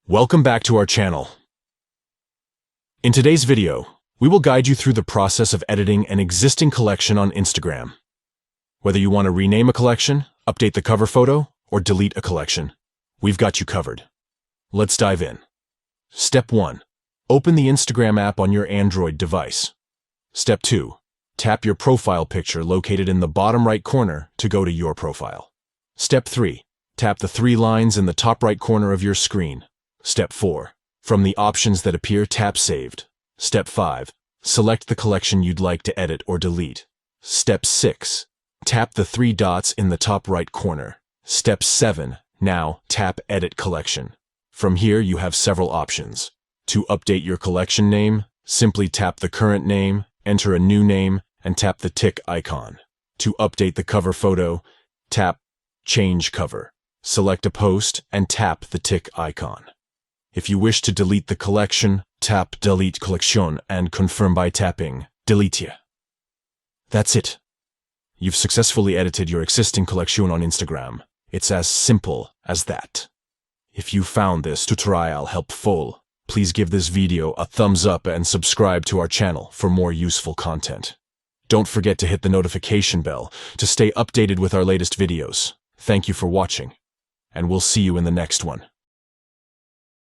Welcome back to our channel. In today's video, we will guide you through the process of editing an existing collection on Instagram. Whether you want to rename a collection, update the cover photo, or delete a collection, we've got you covered. Let's dive in. Step 1. Open the Instagram app on your Android device. Step 2. Tap your profile picture located in the bottom right corner to go to your profile. Step 3. Tap the 3 lines in the top right corner of your screen. Step 4. From the options that appear, tap Saved. Step 5. Select the collection you'd like to edit or delete. Step 6. Tap the 3 dots in the top right corner. Step 7. Now, tap Edit Collection. From here, you have several options. To update your collection name, simply tap the current name, enter a new name, and tap the tick icon. To update the cover photo, tap Change Cover. Select a post and tap the tick icon. If you wish to delete the collection, tap Delete Collection and confirm by tapping Delete. That's it. You've successfully edited your existing collection on Instagram. It's as simple as that. If you found this tutorial helpful, please give this video a thumbs up and subscribe to our channel for more useful content. Don't forget to hit the notification bell to stay updated with our latest videos. Thank you for watching, and we'll see you in the next one.